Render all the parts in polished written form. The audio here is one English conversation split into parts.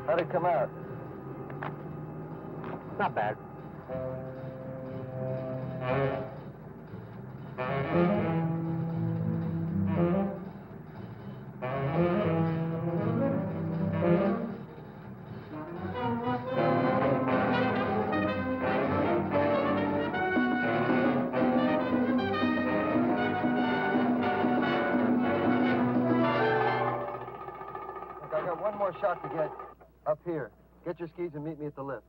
How'd it come out? Not bad. Look, I got one more shot to get up here. Get your skis and meet me at the lift.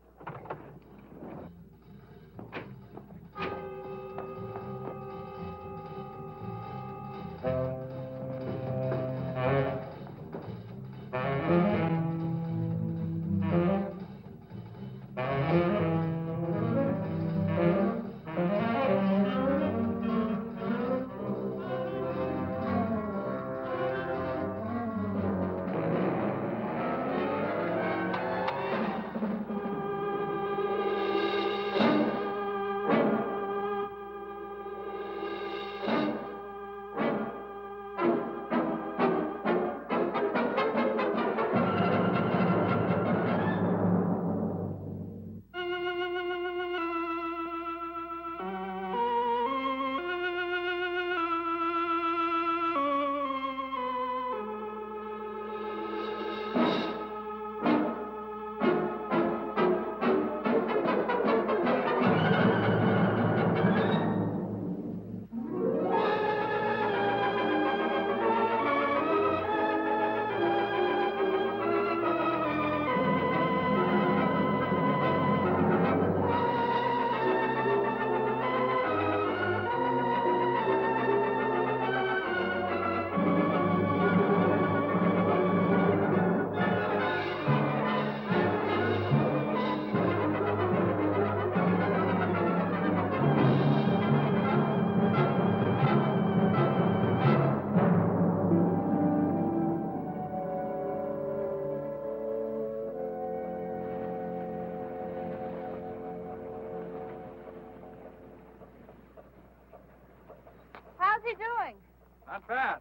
Not bad.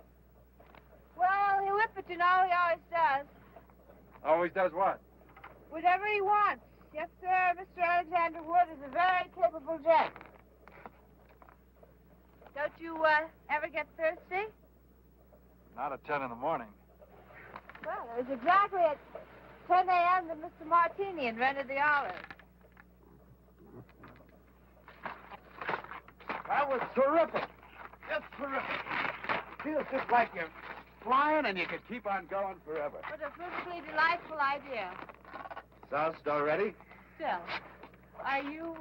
Well, he'll whip it, you know. He always does. Always does what? Whatever he wants. Yes, sir. Mr. Alexander Wood is a very capable gent. Don't you ever get thirsty? Not at 10 in the morning. Well, it was exactly at 10 a.m. that Mr. Martini invented the olive. That was terrific. Just terrific. Feels just like you're flying and you could keep on going forever. What a perfectly delightful idea. Sauce all ready? Still, are you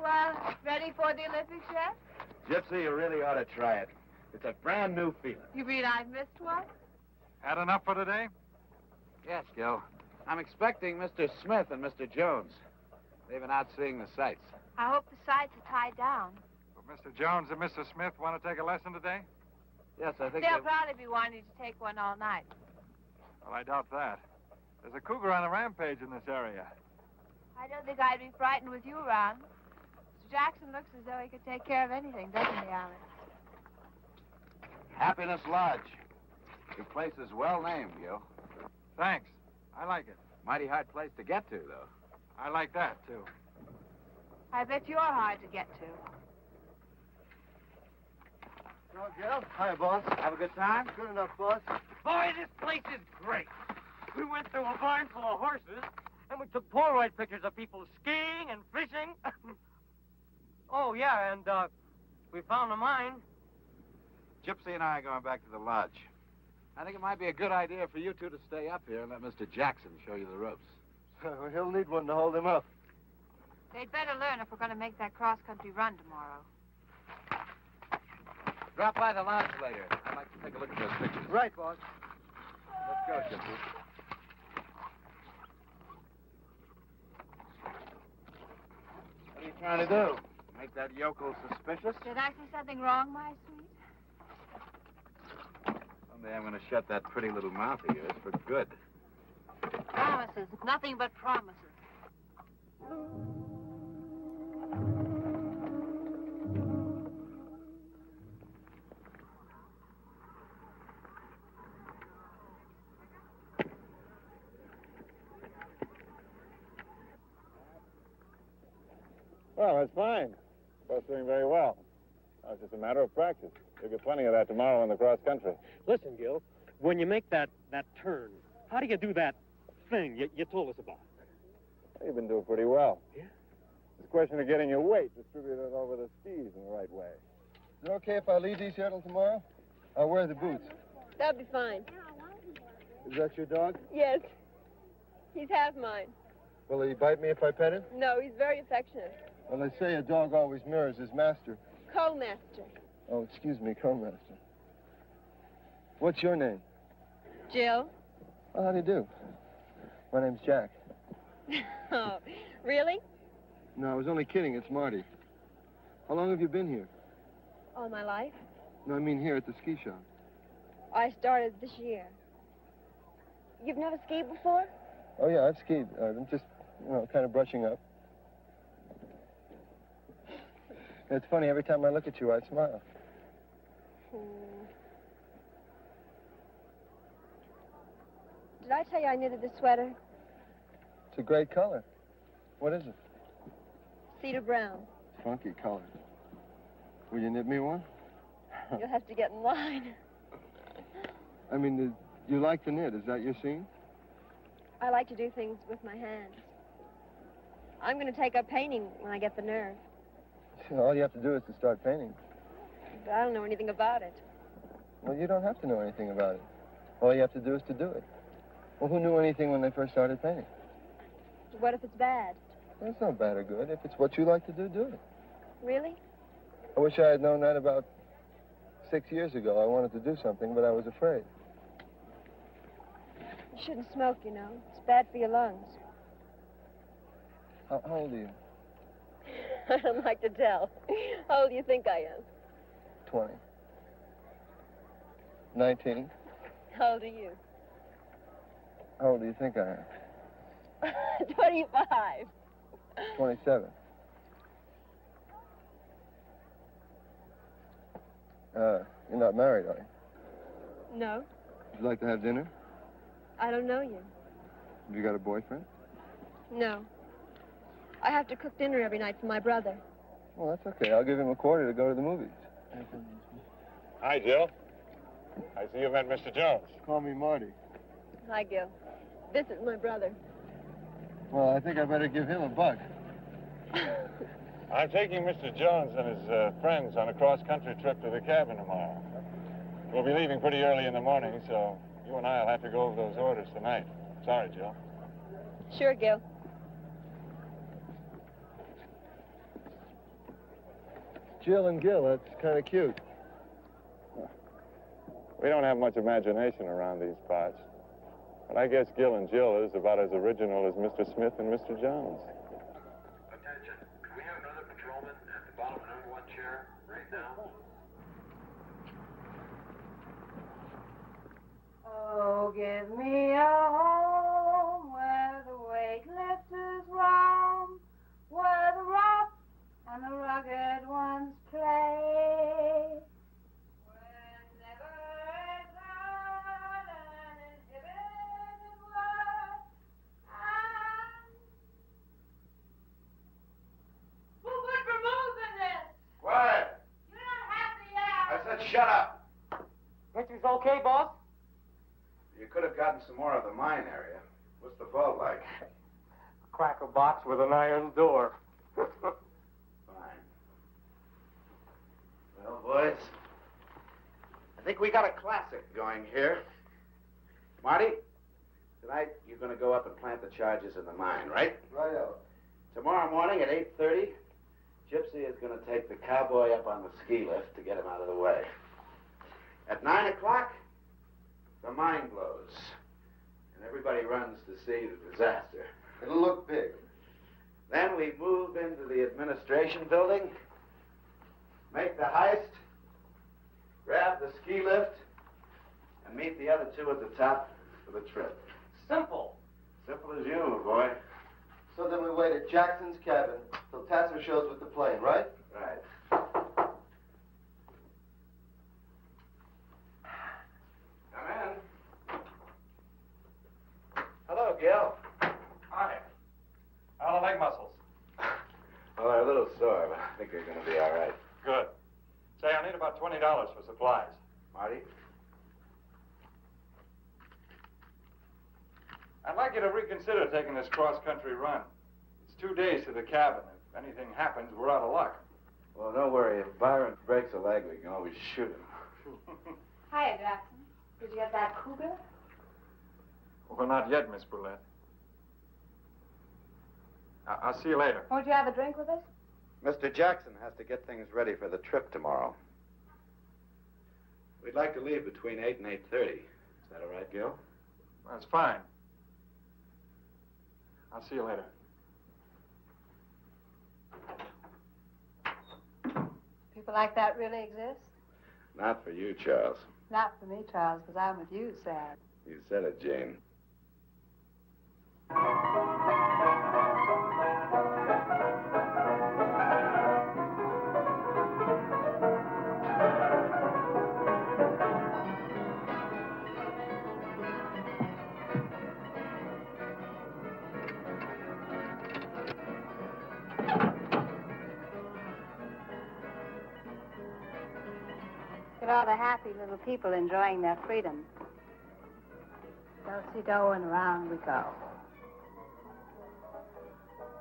ready for the Olympics yet? Gypsy, you really ought to try it. It's a brand new feeling. You mean I've missed one? Had enough for today? Yes, Gil. I'm expecting Mr. Smith and Mr. Jones. They've been out seeing the sights. I hope the sights are tied down. Will Mr. Jones and Mr. Smith want to take a lesson today? Yes, I think They'll probably be wanting to take one all night. Well, I doubt that. There's a cougar on a rampage in this area. I don't think I'd be frightened with you around. Mr. Jackson looks as though he could take care of anything, doesn't he, Alex? Happiness Lodge. Your place is well named, Gil. Thanks. I like it. Mighty hard place to get to, though. I like that, too. I bet you're hard to get to. Hello, Gil. Hi, boss. Have a good time? Good enough, boss. Boy, this place is great. We went through a barn full of horses, and we took Polaroid pictures of people skiing and fishing. Oh, yeah, and we found a mine. Gypsy and I are going back to the lodge. I think it might be a good idea for you two to stay up here and let Mr. Jackson show you the ropes. Well, he'll need one to hold him up. They'd better learn if we're going to make that cross-country run tomorrow. Drop by the lodge later. I'd like to take a look at those pictures. Right, boss. Let's go, Gypsy. What are you trying to do? Make that yokel suspicious? Did I say something wrong, my sweet? Someday I'm going to shut that pretty little mouth of yours for good. Promises. Nothing but promises. Well, that's fine. Both doing very well. Now, it's just a matter of practice. You'll get plenty of that tomorrow in the cross country. Listen, Gil, when you make that turn, how do you do that thing you told us about? You've been doing pretty well. Yeah? It's a question of getting your weight distributed over the skis in the right way. Is it okay if I leave these here till tomorrow? I'll wear the boots. That'll be fine. Is that your dog? Yes. He's half mine. Will he bite me if I pet him? No, he's very affectionate. Well, they say a dog always mirrors his master. Co-master. Oh, excuse me, co-master. What's your name? Jill. Well, how do you do? My name's Jack. Oh, really? No, I was only kidding. It's Marty. How long have you been here? All my life. No, I mean here at the ski shop. I started this year. You've never skied before? Oh, yeah, I've skied. I'm just, kind of brushing up. It's funny, every time I look at you, I smile. Did I tell you I knitted this sweater? It's a great color. What is it? Cedar brown. Funky color. Will you knit me one? You'll have to get in line. I mean, you like to knit. Is that your scene? I like to do things with my hands. I'm going to take up painting when I get the nerve. All you have to do is to start painting. But I don't know anything about it. Well, you don't have to know anything about it. All you have to do is to do it. Well, who knew anything when they first started painting? What if it's bad? Well, it's not bad or good. If it's what you like to do, do it. Really? I wish I had known that about 6 years ago. I wanted to do something, but I was afraid. You shouldn't smoke, you know. It's bad for your lungs. How old are you? I don't like to tell. How old do you think I am? 20. 19. How old are you? How old do you think I am? 25. 27. You're not married, are you? No, Would you like to have dinner? I don't know you. Have you got a boyfriend? No. I have to cook dinner every night for my brother. Well, that's okay. I'll give him a quarter to go to the movies. Hi, Jill. I see you met Mr. Jones. Call me Marty. Hi, Gil. This is my brother. Well, I think I better give him a buck. I'm taking Mr. Jones and his friends on a cross-country trip to the cabin tomorrow. We'll be leaving pretty early in the morning, so you and I will have to go over those orders tonight. Sorry, Jill. Sure, Gil. Jill and Gil, that's kind of cute. We don't have much imagination around these parts. But I guess Gil and Jill is about as original as Mr. Smith and Mr. Jones. Attention. Can we have another patrolman at the bottom of number 1 chair right now? Oh, give me a home where the weightlifters roam, where the rough and the rugged ones play. Where never is heard an inhibited word, and who would remove in this? Quiet! You don't have to yell. I said shut up! Picture's okay, boss? You could have gotten some more of the mine area. What's the vault like? Cracker box with an iron door. Fine. Well, boys, I think we got a classic going here. Marty, tonight you're going to go up and plant the charges in the mine, right? Righto. Tomorrow morning at 8:30, Gypsy is going to take the cowboy up on the ski lift to get him out of the way. At 9 o'clock, the mine blows, and everybody runs to see the disaster. It'll look big. Then we move into the administration building, make the heist, grab the ski lift, and meet the other two at the top for the trip. Simple. Simple as you, my boy. So then we wait at Jackson's cabin till Tasser shows with the plane, right? Right. Come in. Hello, Gil. Hi. How are the leg muscles? Well, they're a little you're going to be all right. Good. Say, I need about $20 for supplies. Marty? I'd like you to reconsider taking this cross-country run. It's 2 days to the cabin. If anything happens, we're out of luck. Well, don't worry. If Byron breaks a leg, we can always shoot him. Hiya, Jackson. Did you get that cougar? Well, not yet, Miss Brulette. I'll see you later. Won't you have a drink with us? Mr. Jackson has to get things ready for the trip tomorrow. We'd like to leave between 8 and 8:30. Is that all right, Gil? That's fine. I'll see you later. People like that really exist? Not for you, Charles. Not for me, Charles, because I'm with you, Sam. You said it, Jane. Look at all the happy little people enjoying their freedom. Do-si-do and around we go.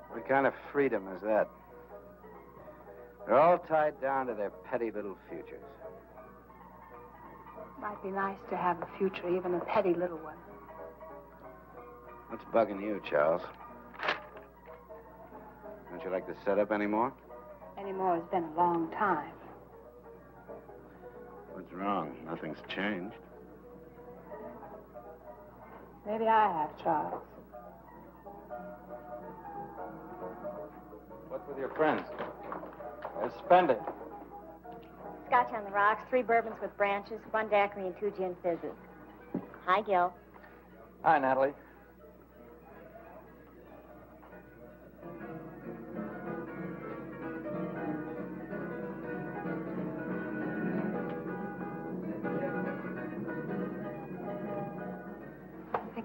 What kind of freedom is that? They're all tied down to their petty little futures. Might be nice to have a future, even a petty little one. What's bugging you, Charles? Don't you like the setup anymore? Anymore, it's been a long time. What's wrong? Nothing's changed. Maybe I have, Charles. What's with your friends? They're spending. Scotch on the rocks, 3 bourbons with branches, 1 daiquiri, and 2 gin fizzes. Hi, Gil. Hi, Natalie.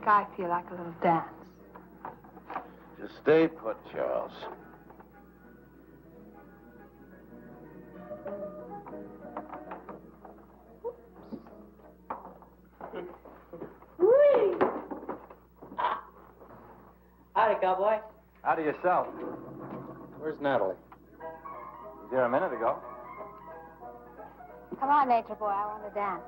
I feel like a little dance. Just stay put, Charles. Whee! Howdy, cowboy. Howdy yourself. Where's Natalie? Was here a minute ago. Come on, nature boy, I want to dance.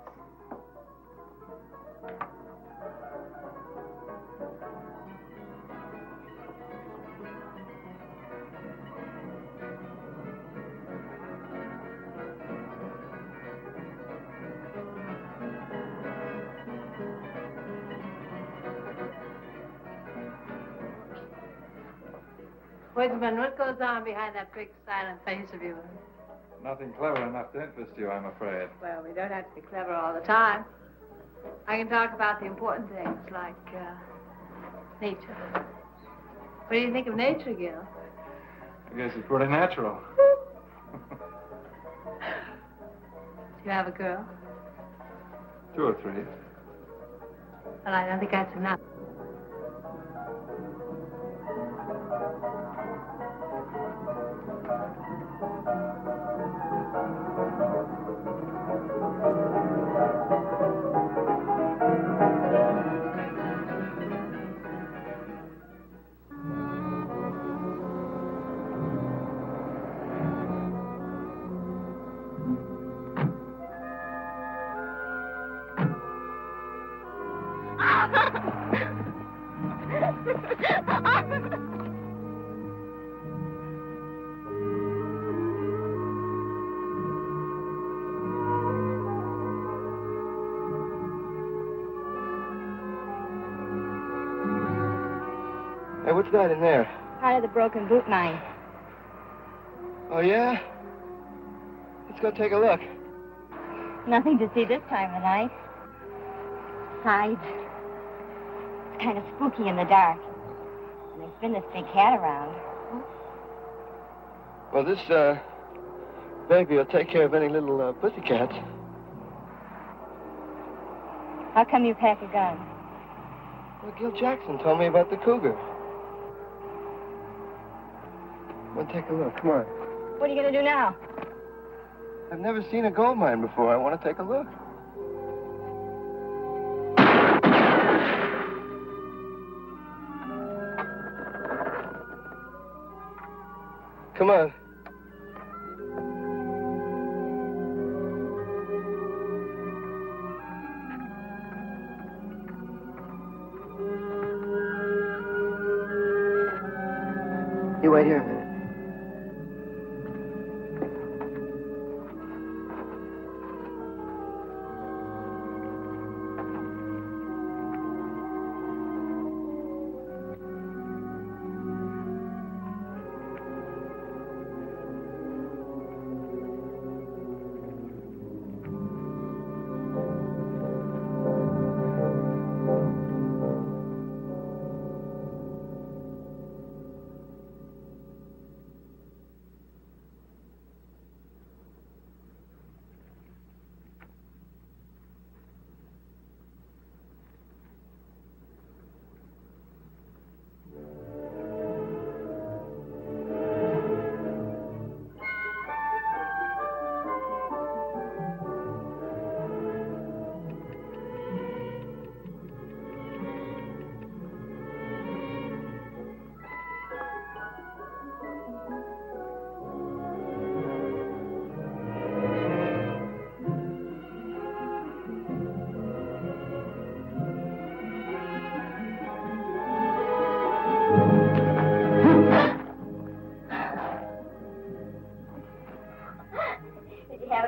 Woodsman, what goes on behind that big silent face of yours? Nothing clever enough to interest you, I'm afraid. Well, we don't have to be clever all the time. I can talk about the important things, like nature. What do you think of nature, Gil? I guess it's pretty natural. Do you have a girl? 2 or 3. Well, I don't think that's enough. Hey, what's that in there? Part of the broken boot mine. Oh, yeah? Let's go take a look. Nothing to see this time of night. Besides, it's kind of spooky in the dark. And there's been this big cat around. Well, this, baby will take care of any little, pussycats. How come you pack a gun? Well, Gil Jackson told me about the cougar. Well, take a look. Come on. What are you going to do now? I've never seen a gold mine before. I want to take a look. Come on. You wait here a minute.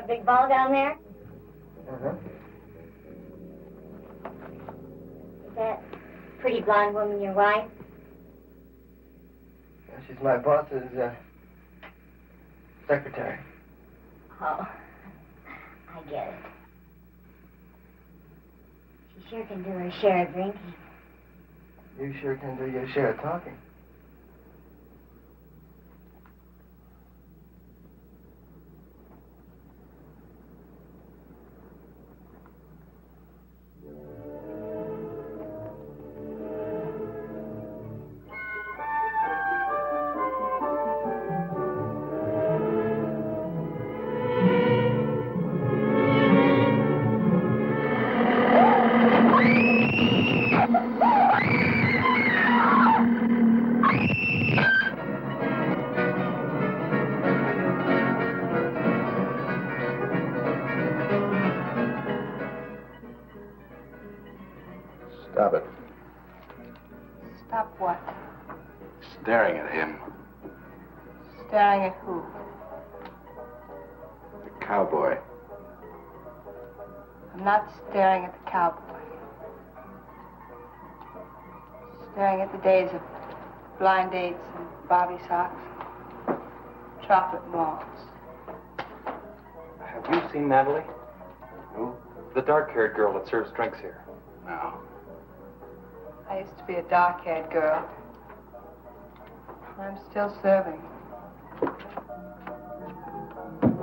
Big ball down there? Uh-huh. Is that pretty blonde woman your wife? Yeah, she's my boss's secretary. Oh, I get it. She sure can do her share of drinking. You sure can do your share of talking. Stop it. Stop what? Staring at him. Staring at who? The cowboy. I'm not staring at the cowboy. Staring at the days of blind dates and bobby socks, chocolate malls. Have you seen Natalie? Who? The dark-haired girl that serves drinks here. No. I used to be a dark-haired girl. I'm still serving.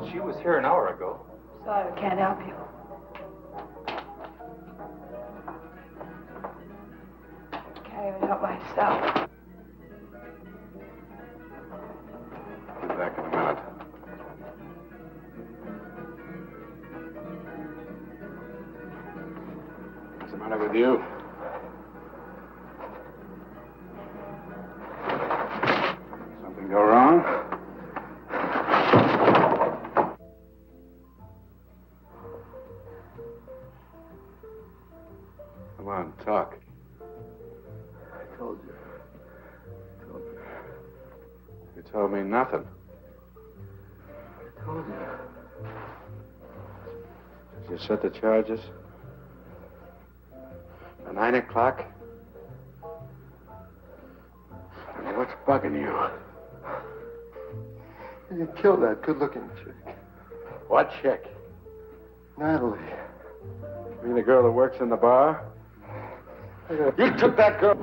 She was here an hour ago. Sorry, I can't help you. Can't even help myself. I'll be back in a minute. What's the matter with you? Something go wrong? Come on, talk. I told you. You told me nothing. I told you. Did you set the charges? At 9 o'clock? What's bugging you? You killed that good-looking chick. What chick? Natalie. You mean the girl that works in the bar? You took that girl.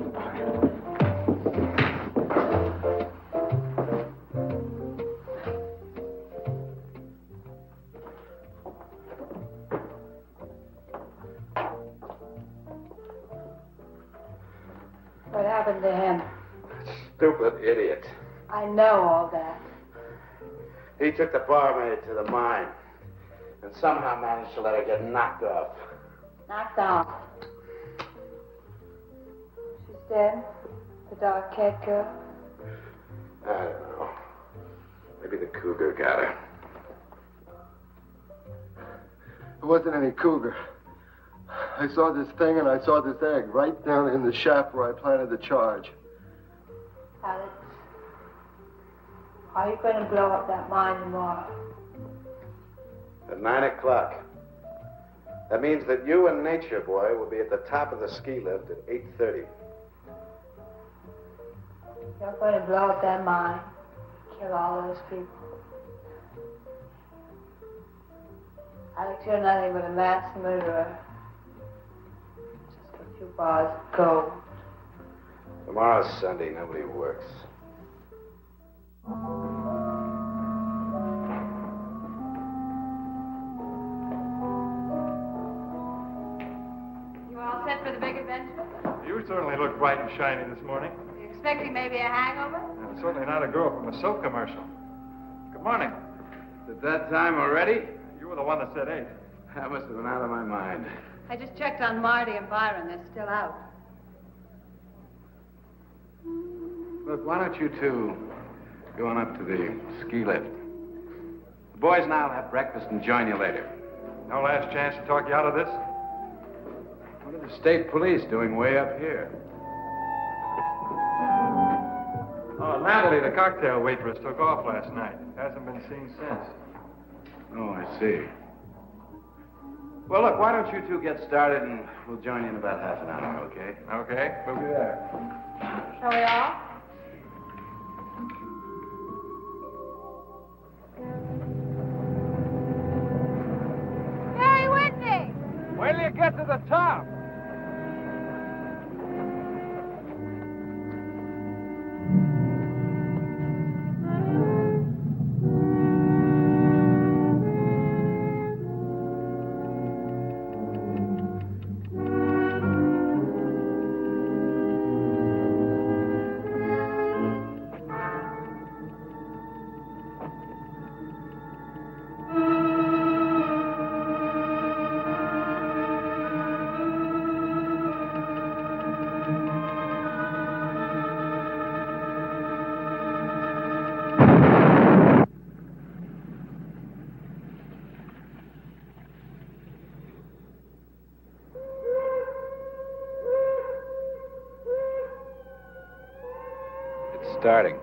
What happened to him? Stupid idiot. I know all that. He took the barmaid to the mine and somehow managed to let her get knocked off. Knocked off. She's dead? The dark-haired girl? I don't know. Maybe the cougar got her. It wasn't any cougar. I saw this thing and I saw this egg right down in the shaft where I planted the charge. Alex, are you going to blow up that mine tomorrow? At 9 o'clock. That means that you and Nature Boy will be at the top of the ski lift at 8:30. You're going to blow up that mine, kill all those people. Alex, you're nothing but a mass murderer. Just a few bars of gold. Tomorrow's Sunday. Nobody works. You all set for the big adventure? You certainly look bright and shiny this morning. You expecting maybe a hangover? Certainly not a girl from a soap commercial. Good morning. Is it that time already? You were the one that said 8. That must have been out of my mind. I just checked on Marty and Byron. They're still out. Look, why don't you two go on up to the ski lift? The boys and I'll have breakfast and join you later. No last chance to talk you out of this? What are the state police doing way up here? Oh, Natalie, the cocktail waitress, took off last night. Hasn't been seen since. Oh, I see. Well, look, why don't you two get started and we'll join you in about half an hour, okay? Okay, we'll be there. Shall we all? Stay with me! Wait till you get to the top. Starting.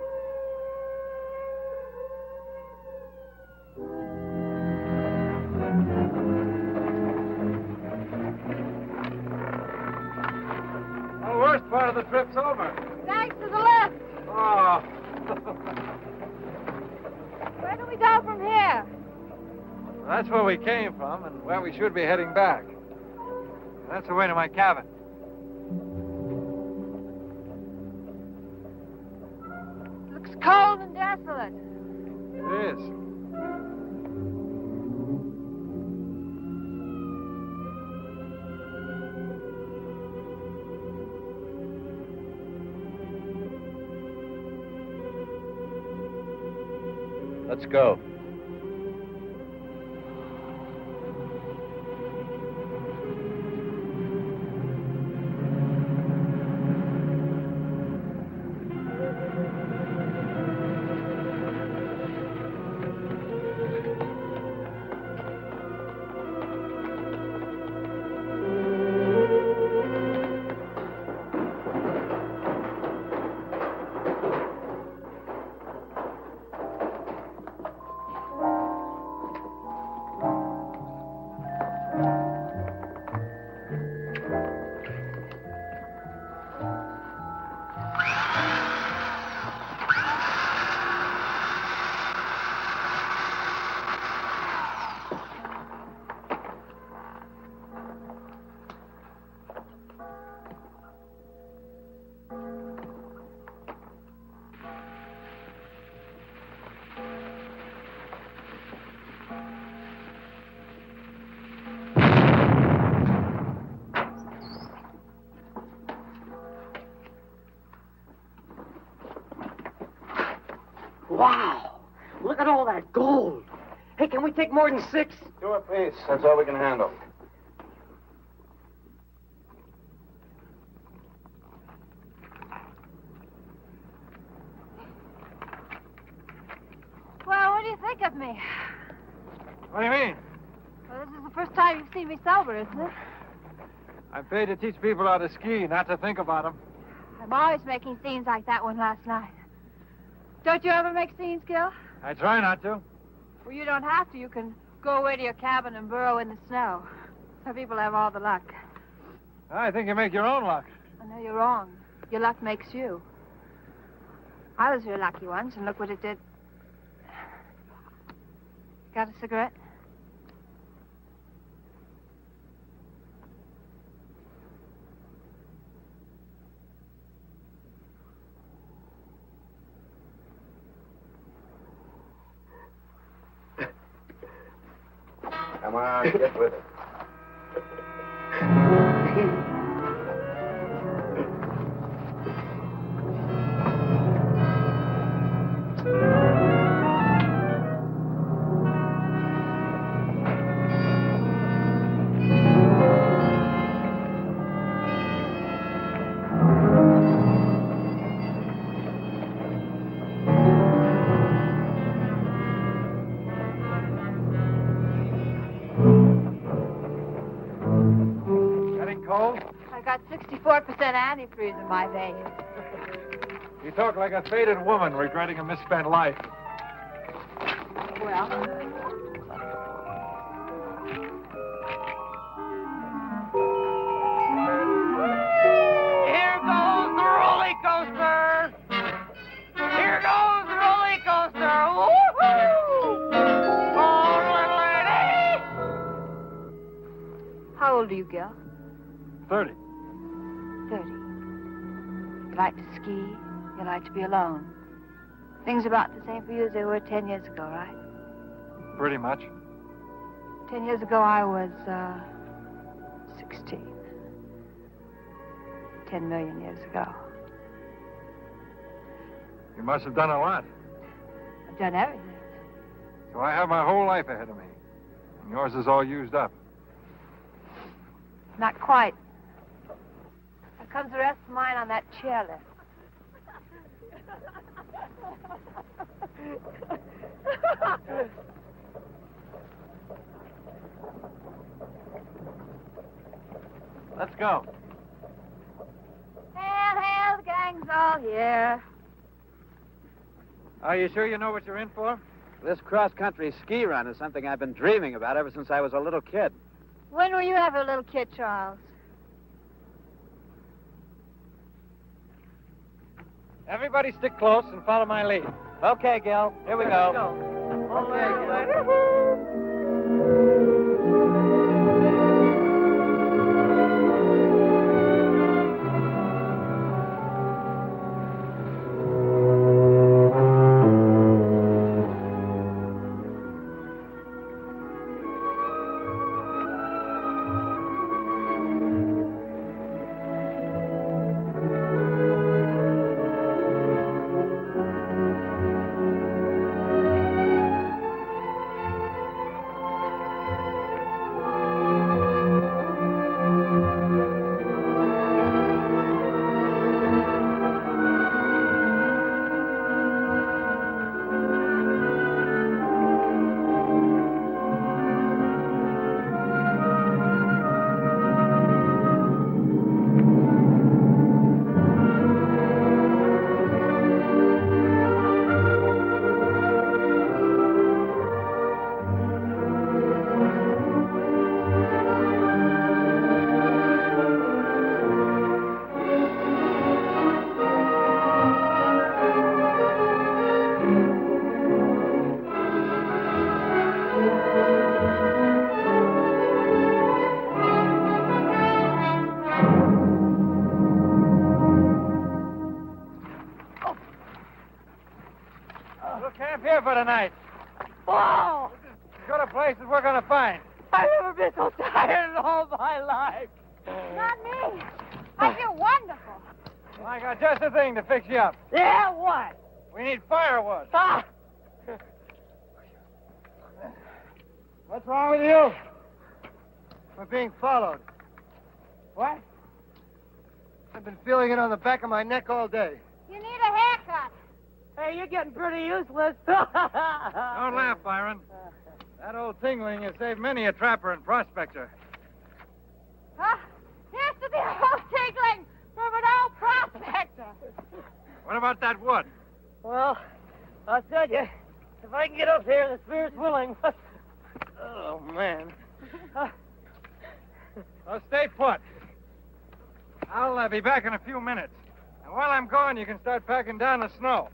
The worst part of the trip's over. Thanks to the lift. Oh. Where do we go from here? That's where we came from and where we should be heading back. That's the way to my cabin. Looks cold and desolate. It is. Let's go. Wow! Look at all that gold. Hey, can we take more than 6? 2 apiece. That's all we can handle. Well, what do you think of me? What do you mean? Well, this is the first time you've seen me sober, isn't it? I'm paid to teach people how to ski, not to think about them. I'm always making scenes like that one last night. Don't you ever make scenes, Gil? I try not to. Well, you don't have to. You can go away to your cabin and burrow in the snow. Some people have all the luck. I think you make your own luck. I know you're wrong. Your luck makes you. I was real lucky once, and look what it did. Got a cigarette? Come on, get with it. I got 64% antifreeze in my veins. You talk like a faded woman regretting a misspent life. Well, Here goes the roller coaster. Here goes the roller coaster. Woo-hoo! Oh, little lady. how old are you, Gil? 30. 30. You like to ski. You like to be alone. Things are about the same for you as they were 10 years ago, right? Pretty much. 10 years ago, I was, 16. 10 million years ago. You must have done a lot. I've done everything. So I have my whole life ahead of me. And yours is all used up. Not quite. There comes the rest of mine on that chairlift. Let's go. Hail, the gang's all here. Are you sure you know what you're in for? This cross-country ski run is something I've been dreaming about ever since I was a little kid. When will you have a little kid, Charles? Everybody stick close and follow my lead. Okay, Gil. Here we go. For tonight. Whoa! Go to places we're going to find. I've never been so tired in all my life. Not me. I feel wonderful. Well, I got just the thing to fix you up. Yeah, what? We need firewood. Ah! What's wrong with you? We're being followed. What? I've been feeling it on the back of my neck all day. You need a haircut. Hey, you're getting pretty useless. Don't laugh, Byron. That old tingling has saved many a trapper and prospector. Huh? Here's to the old tingling from an old prospector. What about that wood? Well, I'll tell you, if I can get up here, the spirit's willing. Oh, man. Well, stay put. I'll be back in a few minutes. And while I'm gone, you can start packing down the snow.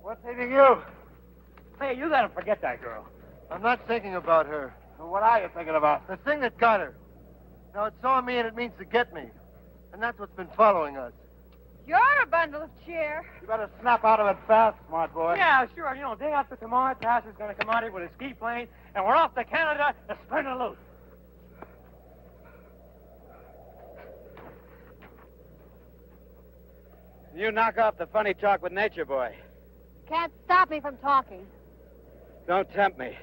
What's eating you? Hey, you gotta forget that girl. I'm not thinking about her. Well, what are you thinking about? The thing that got her. Now, it saw me and it means to get me. And that's what's been following us. You're a bundle of cheer. You better snap out of it fast, smart boy. Yeah, sure. You know, day after tomorrow, Tass is gonna come out here with a ski plane, and we're off to Canada to spin it loose. You knock off the funny talk with Nature Boy. Can't stop me from talking. Don't tempt me.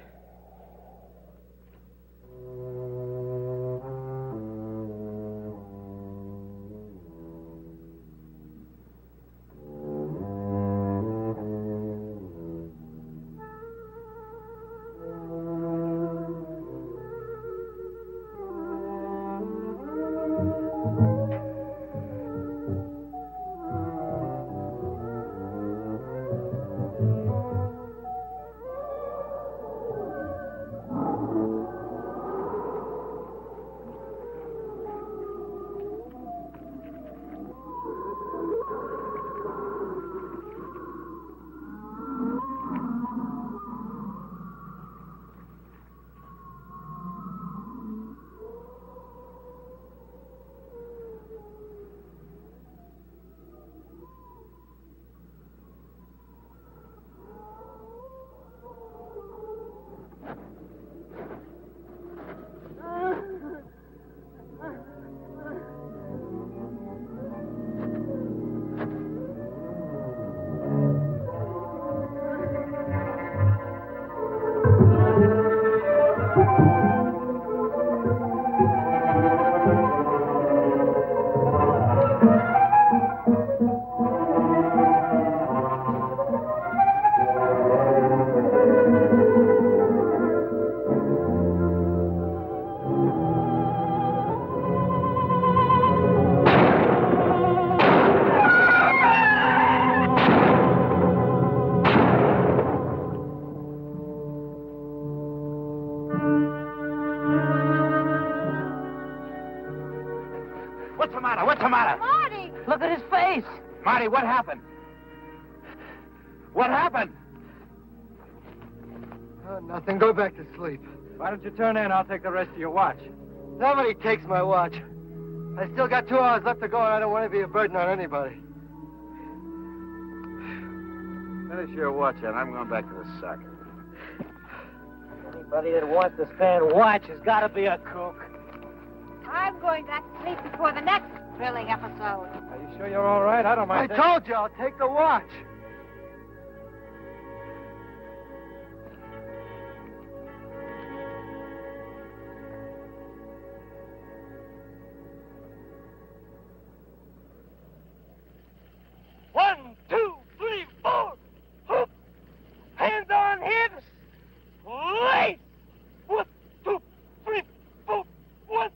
What's the matter? Marty! Look at his face. Marty, what happened? What happened? Oh, nothing. Go back to sleep. Why don't you turn in? I'll take the rest of your watch. Nobody takes my watch. I still got 2 hours left to go, and I don't want to be a burden on anybody. Finish your watch, and I'm going back to the sack. Anybody that wants to stand watch has got to be a kook. I'm going back to sleep before the next thrilling episode. Are you sure you're all right? I don't mind. I told you I'll take the watch. One, two, three, four. Hoop. Hands on hips. Lace. 1, 2, 3, 4. 1,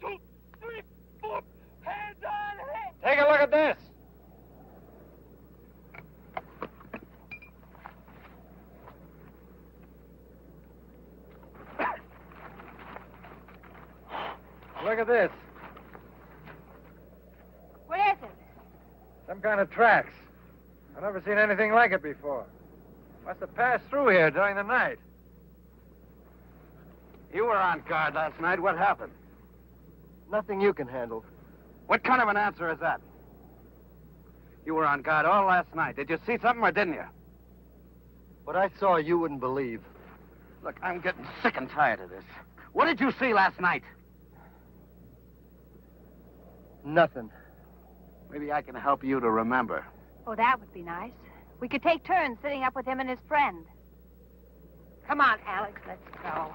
2, 3, 4. Hands on hips. Take a look at this. Look at this. What is it? Some kind of tracks. I've never seen anything like it before. Must have passed through here during the night. You were on guard last night. What happened? Nothing you can handle. What kind of an answer is that? You were on guard all last night. Did you see something or didn't you? What I saw, you wouldn't believe. Look, I'm getting sick and tired of this. What did you see last night? Nothing. Maybe I can help you to remember. Oh, that would be nice. We could take turns sitting up with him and his friend. Come on, Alex, let's go.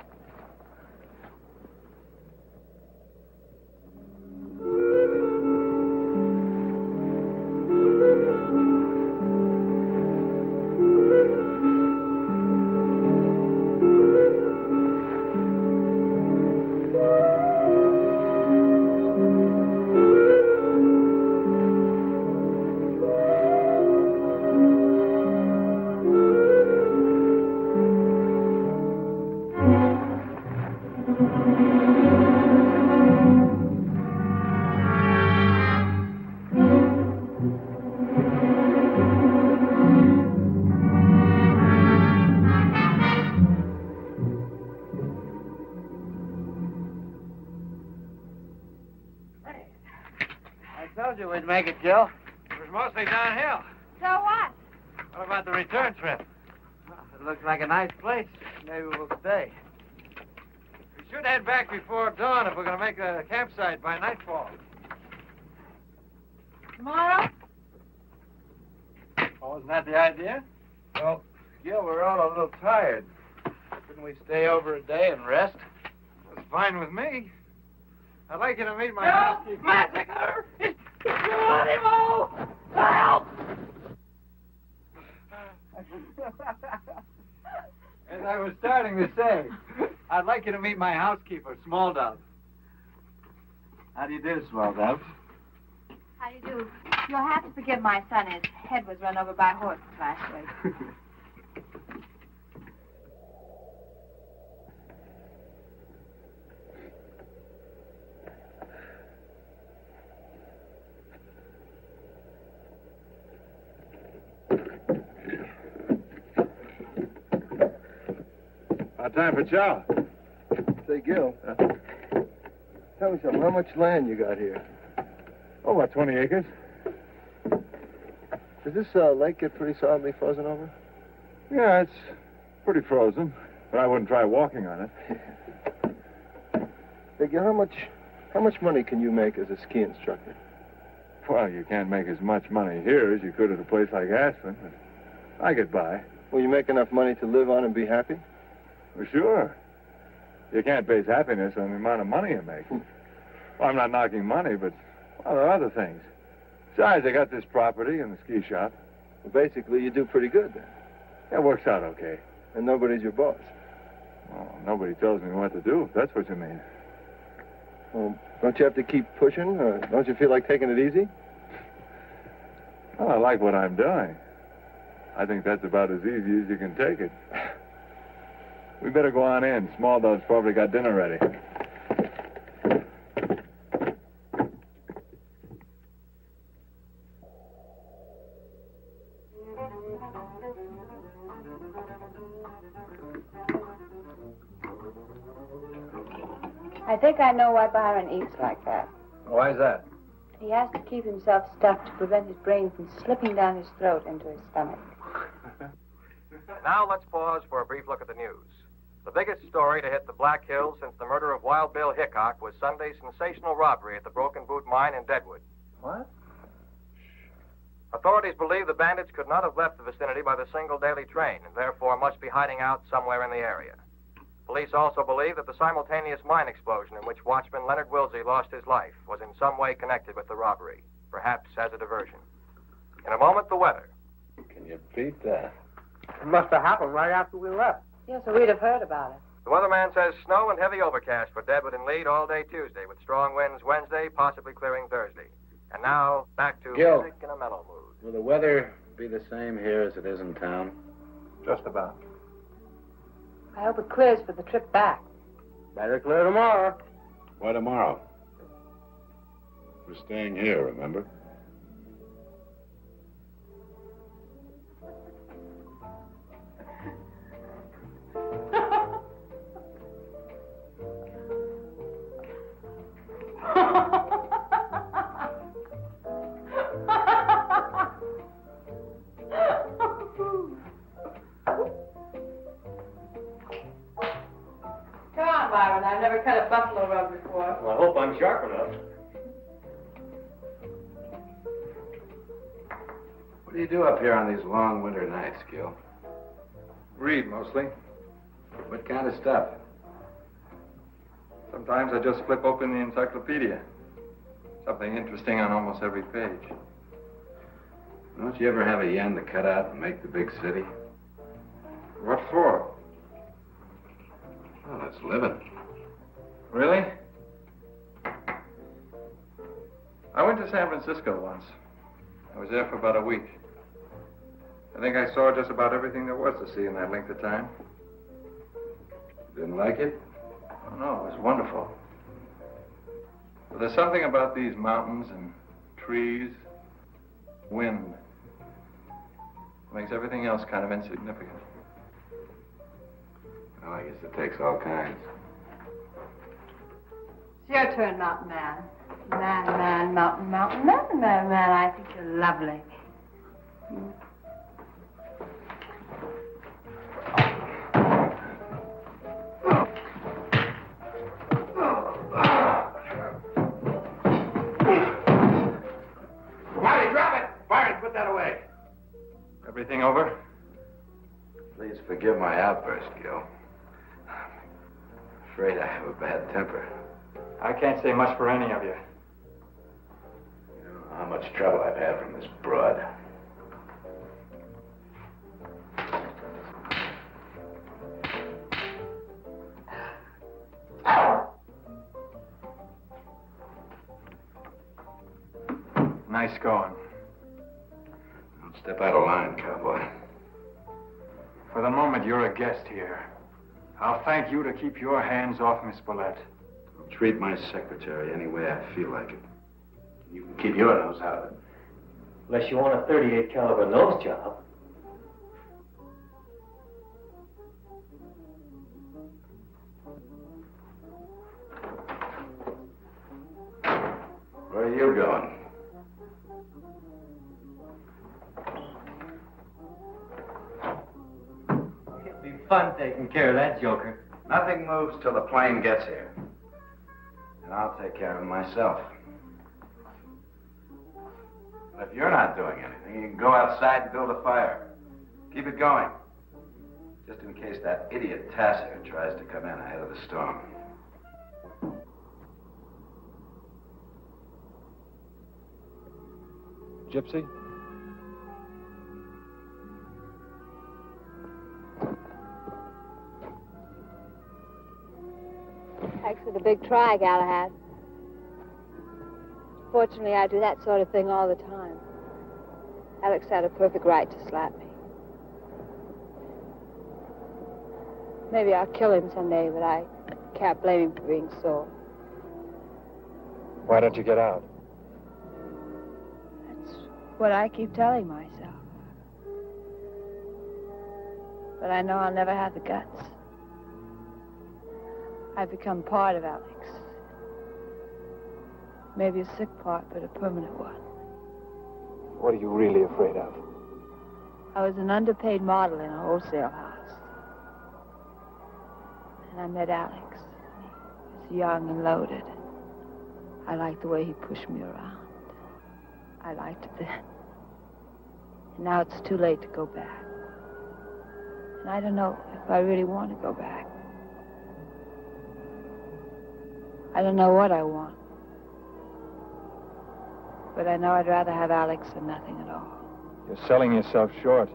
We'd make it, Jill. It was mostly downhill. So what? What about the return trip? Well, it looks like a nice place. Maybe we'll stay. We should head back before dawn if we're going to make a campsite by nightfall. Tomorrow? Oh, isn't that the idea? Well, Gil, we're all a little tired. Couldn't we stay over a day and rest? That's fine with me. I'd like you to meet my housekeeper. Massacre! Animal! Help! As I was starting to say, I'd like you to meet my housekeeper, Small Dove. How do you do, Small Dove? How do you do? You'll have to forgive my son. His head was run over by horses last week. Time for chow. Say, Gil, tell me something. How much land you got here? Oh, about 20 acres. Does this lake get pretty solidly frozen over? Yeah, it's pretty frozen, but I wouldn't try walking on it. Say, Gil, how much money can you make as a ski instructor? Well, you can't make as much money here as you could at a place like Aspen, but I get by. Will you make enough money to live on and be happy? Well, sure. You can't base happiness on the amount of money you make. Well, I'm not knocking money, but, well, there are other things. Besides, I got this property and the ski shop. Well, basically, you do pretty good, then. That works out okay. And nobody's your boss. Well, nobody tells me what to do, if that's what you mean. Well, don't you have to keep pushing? Don't you feel like taking it easy? Well, I like what I'm doing. I think that's about as easy as you can take it. We better go on in. Small Dove's probably got dinner ready. I think I know why Byron eats like that. Why is that? He has to keep himself stuffed to prevent his brain from slipping down his throat into his stomach. Now let's pause for a brief look at the news. The biggest story to hit the Black Hills since the murder of Wild Bill Hickok was Sunday's sensational robbery at the Broken Boot Mine in Deadwood. What? Authorities believe the bandits could not have left the vicinity by the single daily train and therefore must be hiding out somewhere in the area. Police also believe that the simultaneous mine explosion in which watchman Leonard Wilsey lost his life was in some way connected with the robbery, perhaps as a diversion. In a moment, the weather. Can you beat that? It must have happened right after we left. Yes, so we'd have heard about it. The weatherman says snow and heavy overcast for Deadwood and Lead all day Tuesday, with strong winds Wednesday, possibly clearing Thursday. And now, back to Gil. music in a mellow mood. Will the weather be the same here as it is in town? Just about. I hope it clears for the trip back. Better clear tomorrow. Why tomorrow? We're staying here, remember? Come on, Byron. I've never cut a buffalo rug before. Well, I hope I'm sharp enough. What do you do up here on these long winter nights, Gil? Read, mostly. What kind of stuff? Sometimes I just flip open the encyclopedia. Something interesting on almost every page. Don't you ever have a yen to cut out and make the big city? What for? Well, it's living. Really? I went to San Francisco once. I was there for about a week. I think I saw just about everything there was to see in that length of time. Didn't like it? Oh, no, it was wonderful. But there's something about these mountains and trees, wind, that makes everything else kind of insignificant. Well, I guess it takes all kinds. It's your turn, Mountain Man. Man, Mountain Man. I think you're lovely. Marty, drop it! Byron, put that away. Everything over? Please forgive my outburst, Gil. I'm afraid I have a bad temper. I can't say much for any of you. You don't know how much trouble I've had from this broad. Nice going. Don't step out of line, cowboy. For the moment, you're a guest here. I'll thank you to keep your hands off Miss Bulette. I'll treat my secretary any way I feel like it. You can keep your nose out of it. Unless you want a 38 caliber nose job. Where are you going? It'll be fun taking care of that joker. Nothing moves till the plane gets here. And I'll take care of him myself. But if you're not doing anything, you can go outside and build a fire. Keep it going. Just in case that idiot Tasser tries to come in ahead of the storm. Gypsy? Thanks for the big try, Galahad. Fortunately, I do that sort of thing all the time. Alex had a perfect right to slap me. Maybe I'll kill him someday, but I can't blame him for being sore. Why don't you get out? That's what I keep telling myself. But I know I'll never have the guts. I've become part of Alex. Maybe a sick part, but a permanent one. What are you really afraid of? I was an underpaid model in a wholesale house. And I met Alex. He was young and loaded. I liked the way he pushed me around. I liked it then. And now it's too late to go back. And I don't know if I really want to go back. I don't know what I want. But I know I'd rather have Alex than nothing at all. You're selling yourself short.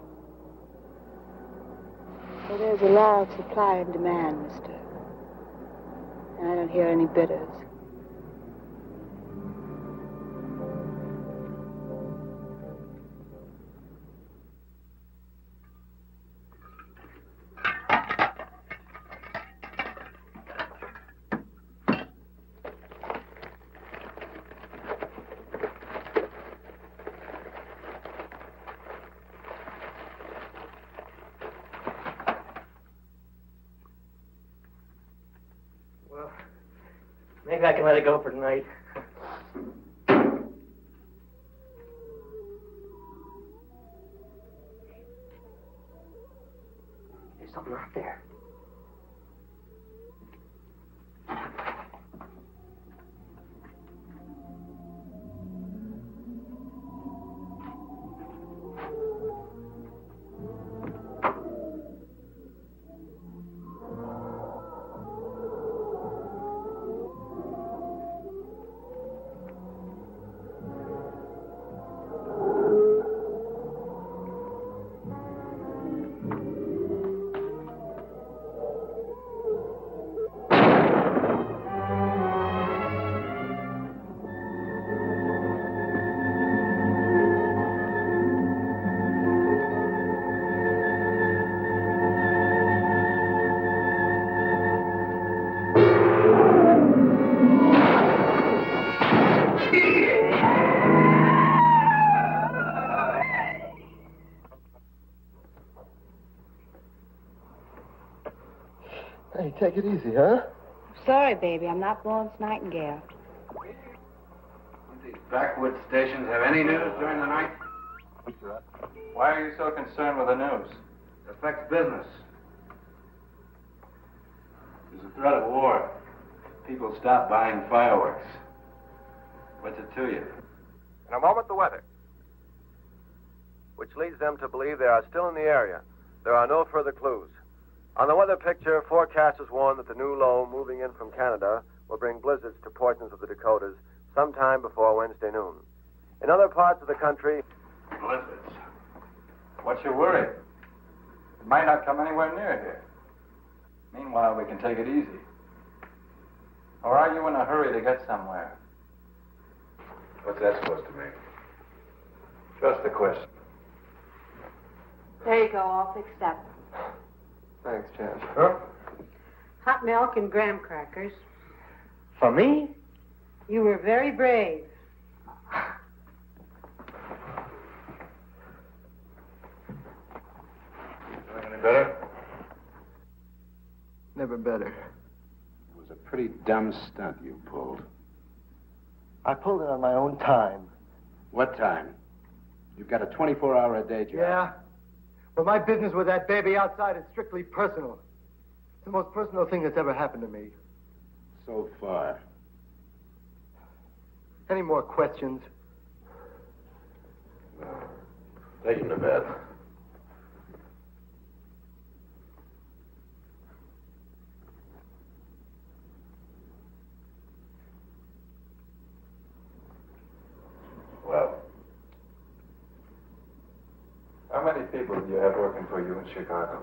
Well, there's a law of supply and demand, mister. And I don't hear any bidders. Maybe I can let it go for tonight. There's something out there. take it easy, huh? Sorry, baby. I'm not Florence Nightingale. Don't these backwoods stations have any news during the night? Why are you so concerned with the news? It affects business. There's a threat of war. People stop buying fireworks. What's it to you? In a moment, the weather, which leads them to believe they are still in the area. There are no further clues. On the weather picture, forecasters warn that the new low moving in from Canada will bring blizzards to portions of the Dakotas sometime before Wednesday noon. In other parts of the country, blizzards. What's your worry? It might not come anywhere near here. Meanwhile, we can take it easy. Or are you in a hurry to get somewhere? What's that supposed to mean? Just a question. There you go, all fixed up. Thanks, Jan. Huh? Hot milk and graham crackers. For me? You were very brave. Feeling any better? Never better. It was a pretty dumb stunt you pulled. I pulled it on my own time. What time? You've got a 24-hour-a-day job. Yeah? But my business with that baby outside is strictly personal. It's the most personal thing that's ever happened to me. So far. Any more questions? No. Take him to bed. Well, how many people do you have working for you in Chicago?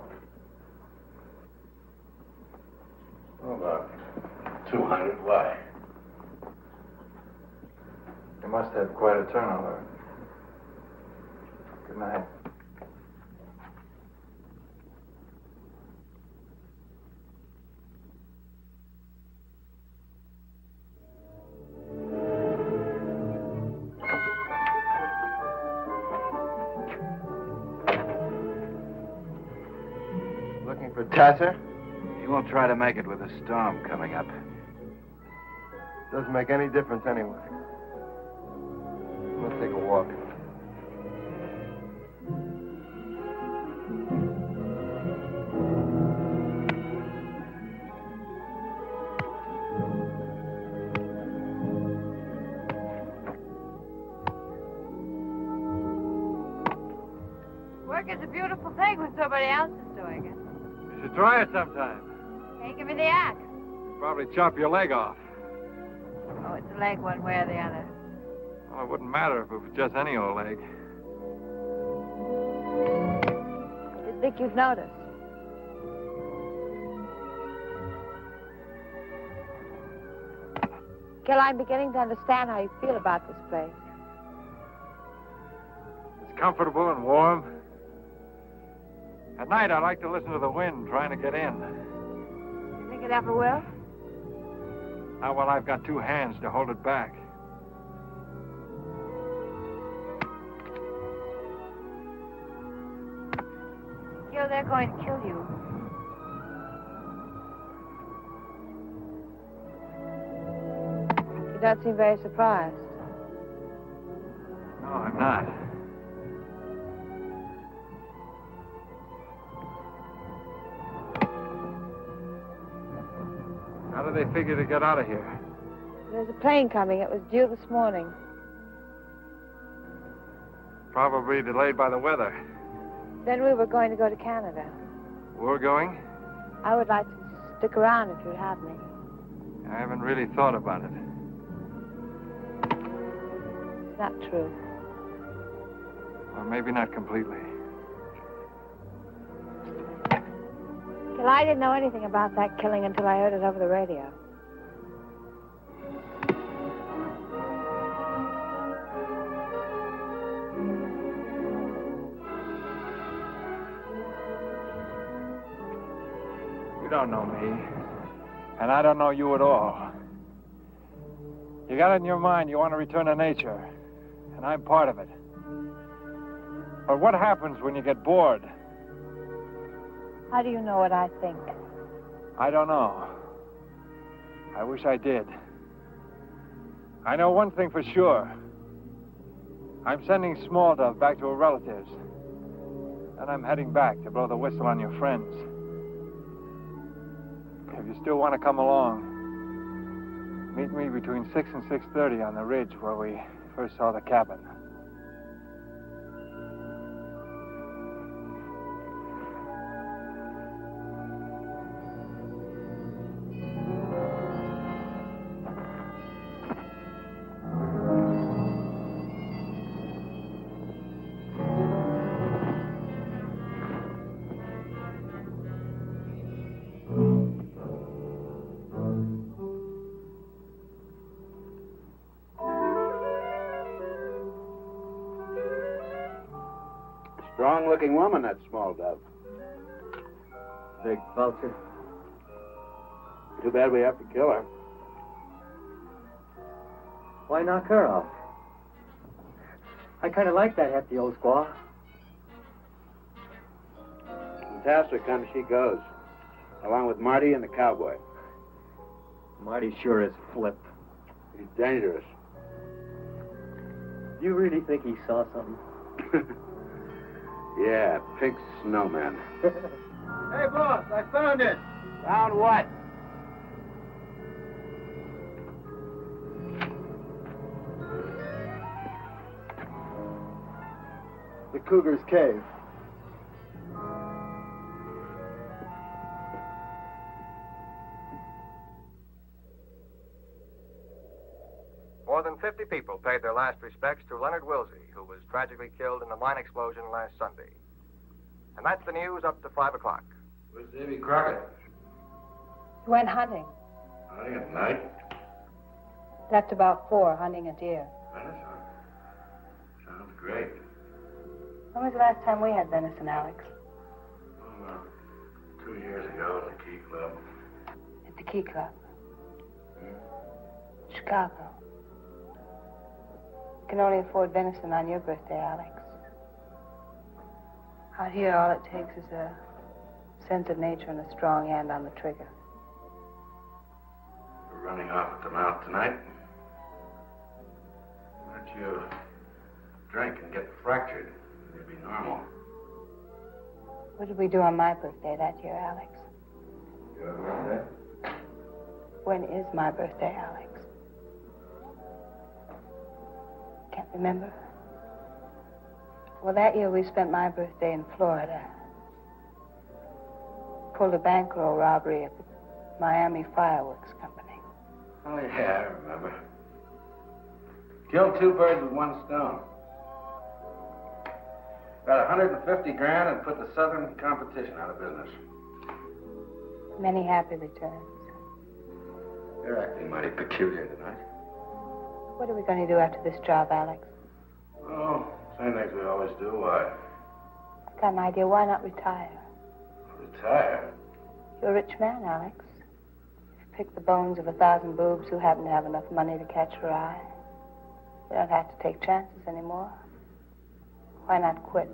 Oh, about 200. Why? You must have quite a turnover. Good night. Looking for Tasser? He won't try to make it with a storm coming up. Doesn't make any difference anyway. Let's take a walk. Work is a beautiful thing when somebody else is doing it. You should try it sometime. Hey, give me the axe. Probably chop your leg off. Oh, it's a leg one way or the other. Well, it wouldn't matter if it was just any old leg. I didn't think you'd notice. Gil, I'm beginning to understand how you feel about this place. It's comfortable and warm. At night, I like to listen to the wind trying to get in. You think it ever will? Not while I've got two hands to hold it back. Gil, they're going to kill you. You don't seem very surprised. No, I'm not. How do they figure to get out of here? There's a plane coming. It was due this morning. Probably delayed by the weather. Then we were going to go to Canada. We're going? I would like to stick around if you'd have me. I haven't really thought about it. It's not true. Or maybe not completely. Well, I didn't know anything about that killing until I heard it over the radio. You don't know me. And I don't know you at all. You got it in your mind you want to return to nature. And I'm part of it. But what happens when you get bored? How do you know what I think? I don't know. I wish I did. I know one thing for sure. I'm sending Small Dove back to her relatives. And I'm heading back to blow the whistle on your friends. If you still want to come along, meet me between 6 and 6:30 on the ridge where we first saw the cabin. Strong-looking woman, that Small Dove. Big vulture. Too bad we have to kill her. Why knock her off? I kind of like that hefty old squaw. Fantastic kind she goes, along with Marty and the cowboy. Marty sure is flip. He's dangerous. Do you really think he saw something? Yeah, pink snowman. Hey, boss, I found it. Found what? The Cougar's cave. More than 50 people paid their last respects to Leonard Wilsey, who was tragically killed in a mine explosion last Sunday. And that's the news up to 5 o'clock. Where's Davy Crockett? He went hunting. Hunting at night? Left about 4, hunting a deer. Venison? Sounds great. When was the last time we had venison, Alex? Oh, about 2 years ago at the Key Club. At the Key Club. Chicago. You can only afford venison on your birthday, Alex. Out here, all it takes is a sense of nature and a strong hand on the trigger. We're running off at the mouth tonight. Why don't you drink and get fractured? It'll be normal. What did we do on my birthday that year, Alex? Your birthday? When is my birthday, Alex? Can't remember. Well, that year we spent my birthday in Florida. Pulled a bankroll robbery at the Miami Fireworks Company. Oh, yeah, I remember. Killed 2 birds with 1 stone. Got 150 grand and put the Southern competition out of business. Many happy returns. You're acting mighty peculiar tonight. What are we going to do after this job, Alex? Oh, same things we always do. Why? I've got an idea. Why not retire? Retire? You're a rich man, Alex. You've picked the bones of 1,000 boobs who happen to have enough money to catch your eye. You don't have to take chances anymore. Why not quit?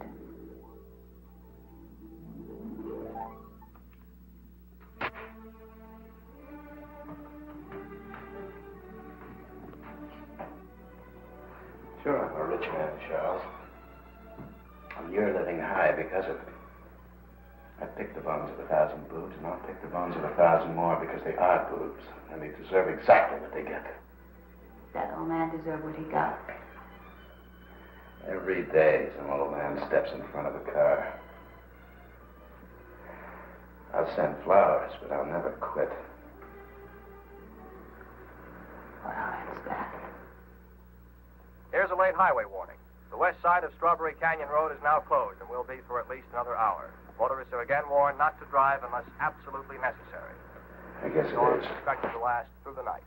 Sure, I'm a rich man, Charles. And you're living high because of me. I picked the bones of 1,000 boobs, and I'll pick the bones of 1,000 more because they are boobs, and they deserve exactly what they get. That old man deserved what he got. Every day, some old man steps in front of a car. I'll send flowers, but I'll never quit. Well, that's that. Here's a late highway warning. The west side of Strawberry Canyon Road is now closed and will be for at least another hour. Motorists are again warned not to drive unless absolutely necessary. I guess The storm it is is. expected to last through the night.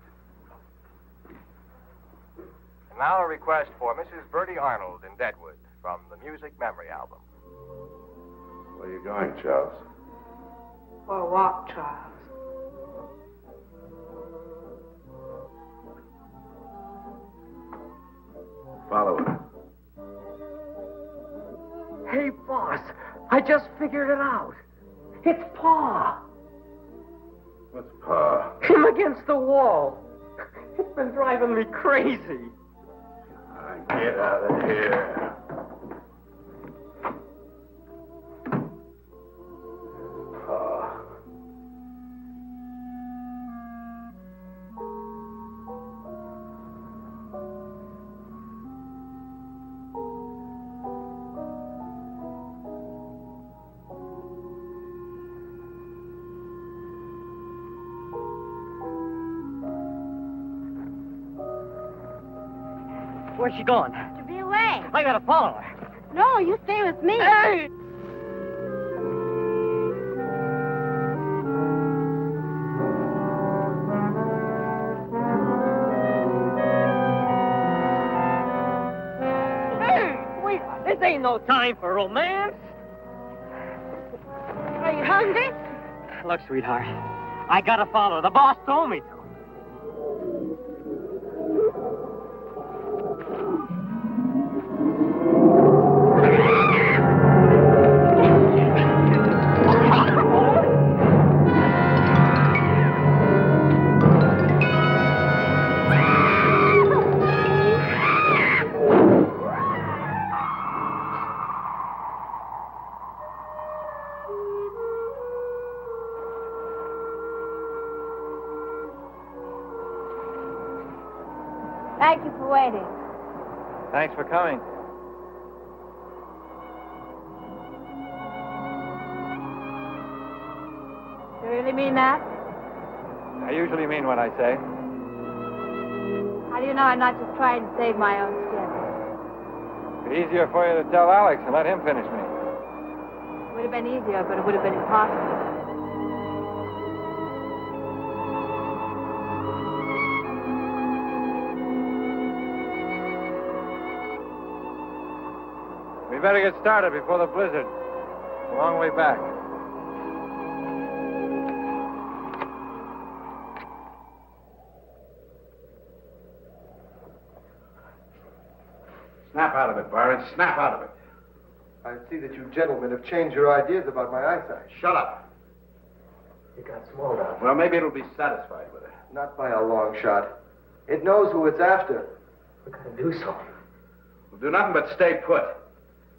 And now a request for Mrs. Bertie Arnold in Deadwood from the Music Memory Album. Where are you going, Charles? For a walk, Charles. Follow her. Hey, boss, I just figured it out. It's Pa. against the wall. It's been driving me crazy. Get out of here. Where's she going? To be away. I gotta follow her. No, you stay with me. Hey! Hey, wait, this ain't no time for romance. Are you hungry? Look, sweetheart, I gotta follow her. The boss told me to. Thank you for waiting. Thanks for coming. You really mean that? I usually mean what I say. How do you know I'm not just trying to save my own skin? It'd be easier for you to tell Alex and let him finish me. It would have been easier, but it would have been impossible. We better get started before the blizzard. It's a long way back. Snap out of it, Byron. Snap out of it. I see that you gentlemen have changed your ideas about my eyesight. Shut up. You got small now. Well, maybe it'll be satisfied with it. Not by a long shot. It knows who it's after. We gotta do something. We'll do nothing but stay put.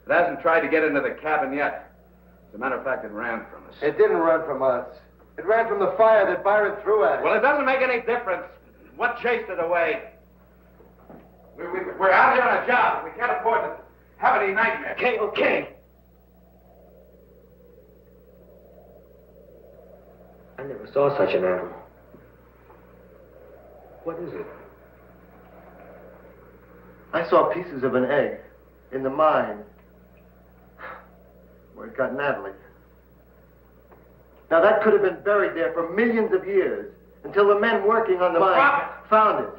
It hasn't tried to get into the cabin yet. As a matter of fact, it ran from us. It didn't run from us. It ran from the fire that Byron threw at it. Well, it doesn't make any difference. What chased it away? We're out here on a job. We can't afford to have any nightmares. Okay. I never saw such an animal. What is it? I saw pieces of an egg in the mine where it got Natalie. Now, that could have been buried there for millions of years until the men working on the mine found it.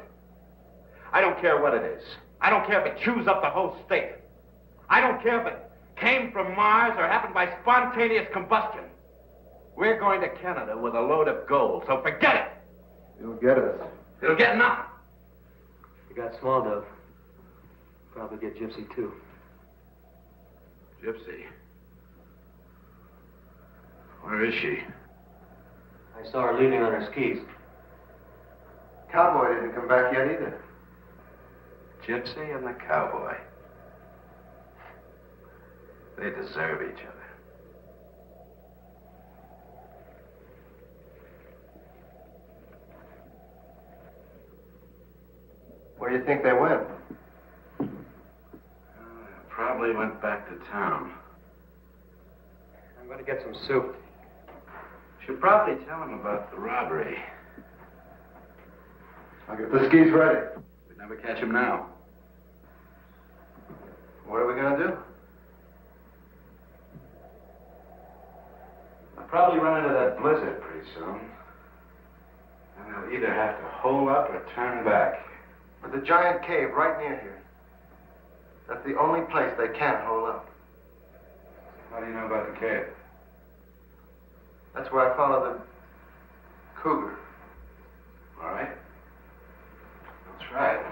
I don't care what it is. I don't care if it chews up the whole state. I don't care if it came from Mars or happened by spontaneous combustion. We're going to Canada with a load of gold, so forget it. You'll get us. It'll get nothing. You got small, Dove. Probably get Gypsy, too. Gypsy? Where is she? I saw her leaving on her skis. Cowboy didn't come back yet either. Gypsy and the cowboy. They deserve each other. Where do you think they went? Probably went back to town. I'm going to get some soup. Should probably tell him about the robbery. I'll get the skis ready. We'd never catch him now. What are we going to do? I'll probably run into that blizzard pretty soon. And they'll either have to hole up or turn back. There's a giant cave right near here. That's the only place they can't hole up. How do you know about the cave? That's where I followed the cougar. All right. I'll try it.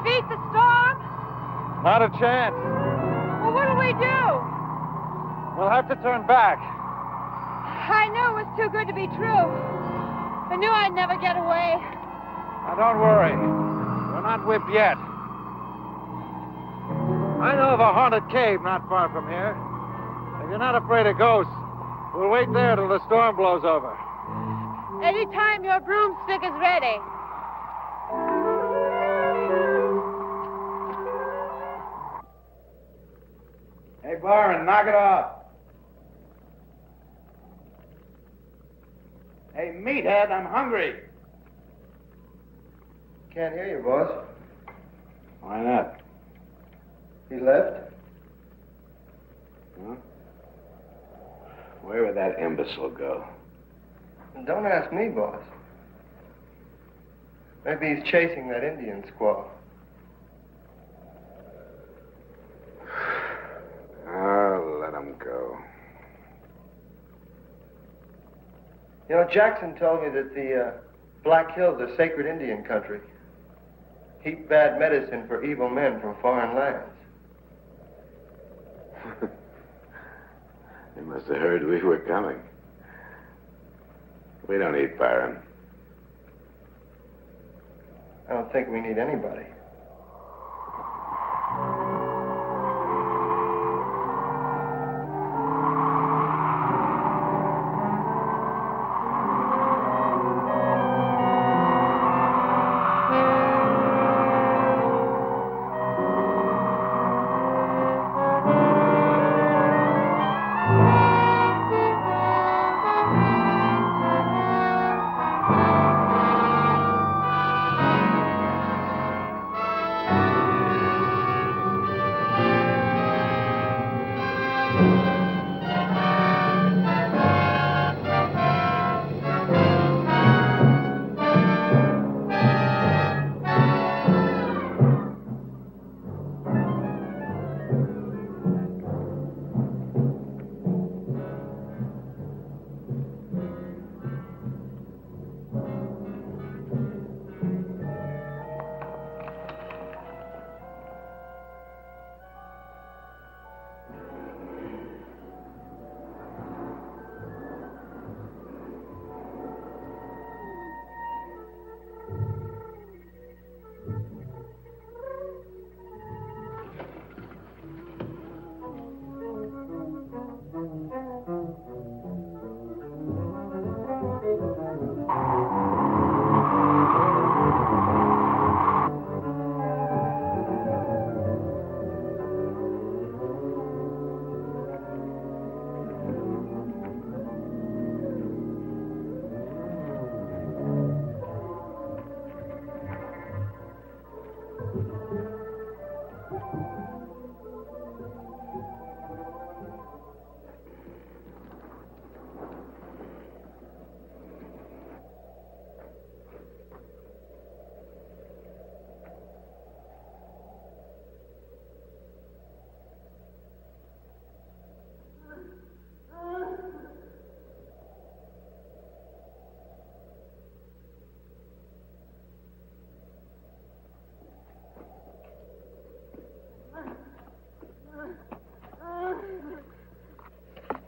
beat the storm? Not a chance. Well, what'll we do? We'll have to turn back. I knew it was too good to be true. I knew I'd never get away. Now, don't worry. We're not whipped yet. I know of a haunted cave not far from here. If you're not afraid of ghosts, we'll wait there till the storm blows over. Anytime your broomstick is ready. Hey, Byron, knock it off. Hey, meathead, I'm hungry. Can't hear you, boss. Why not? He left? Huh? Where would that imbecile go? Don't ask me, boss. Maybe he's chasing that Indian squaw. Oh, let him go. You know, Jackson told me that the Black Hills are sacred Indian country. Heap bad medicine for evil men from foreign lands. They must have heard we were coming. We don't need Byron. I don't think we need anybody.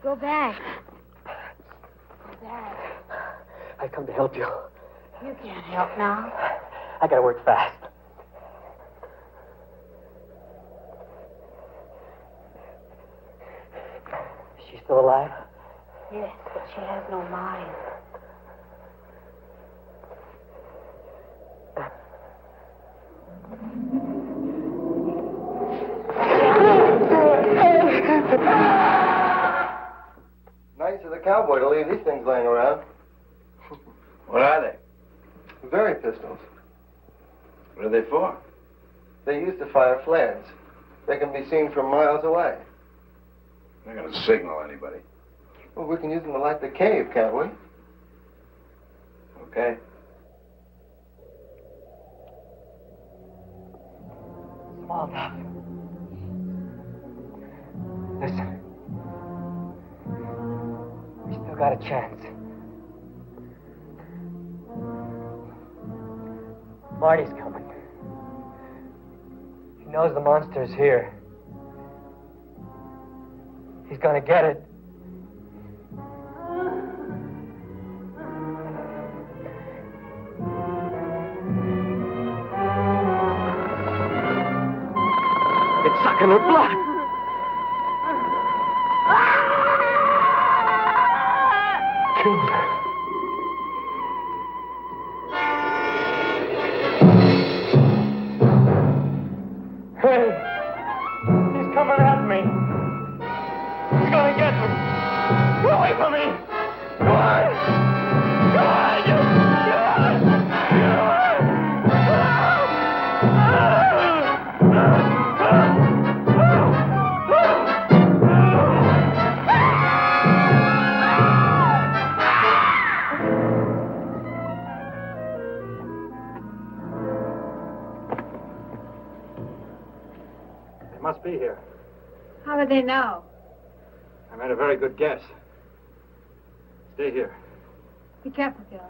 Go back. Go back. I come to help you. You can't help now. I gotta work fast. Is she still alive? Yes, but she has no mind. Nice of the cowboy to leave these things laying around. What are they? Very pistols. What are they for? They used to fire flares. They can be seen from miles away. They're going to signal anybody. Well, we can use them to light the cave, can't we? Okay. Small enough. Listen. We still got a chance. Marty's coming. He knows the monster's here. He's gonna get it. It's sucking her blood. Killed her. Hey, he's coming at me. He's gonna get me. Get away from me. Go on. Go on. Get on. Get They must be here. How did they know? I made a very good guess. Stay here. Be careful, Gilly.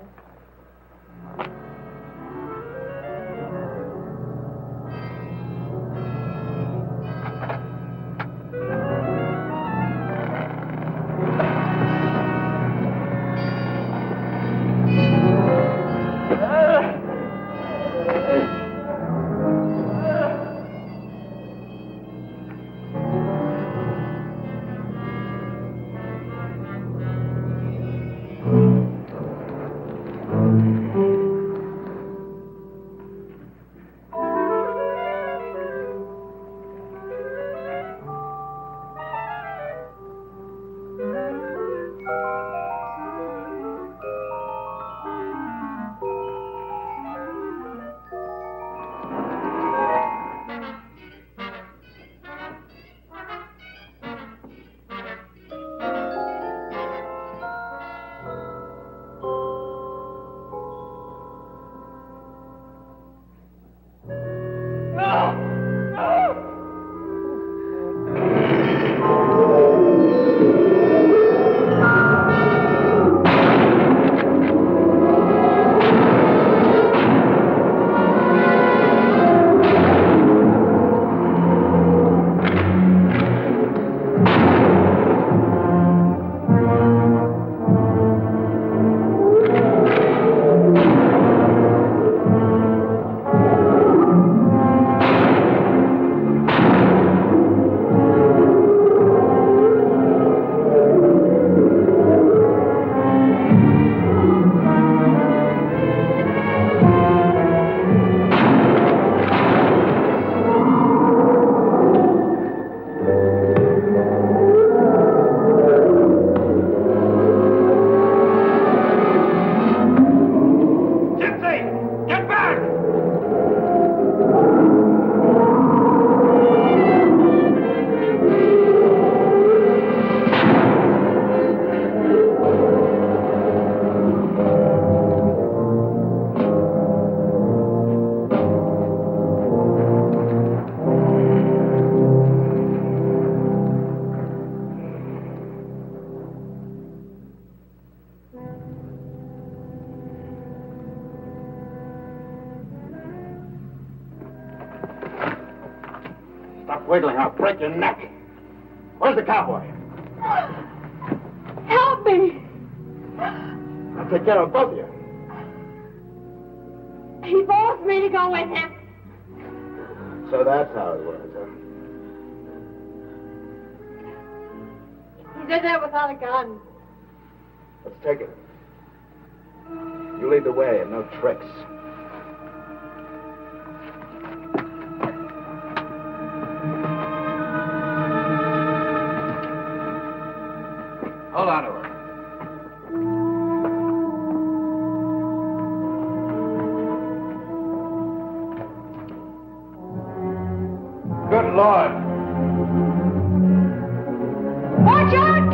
Stop wiggling, I'll break your neck. Where's the cowboy? Help me! I'll take care of both of you. He forced me to go with him. So that's how it was, huh? He did that without a gun. Let's take it. You lead the way and no tricks. Hold on to her. Good Lord. Watch out,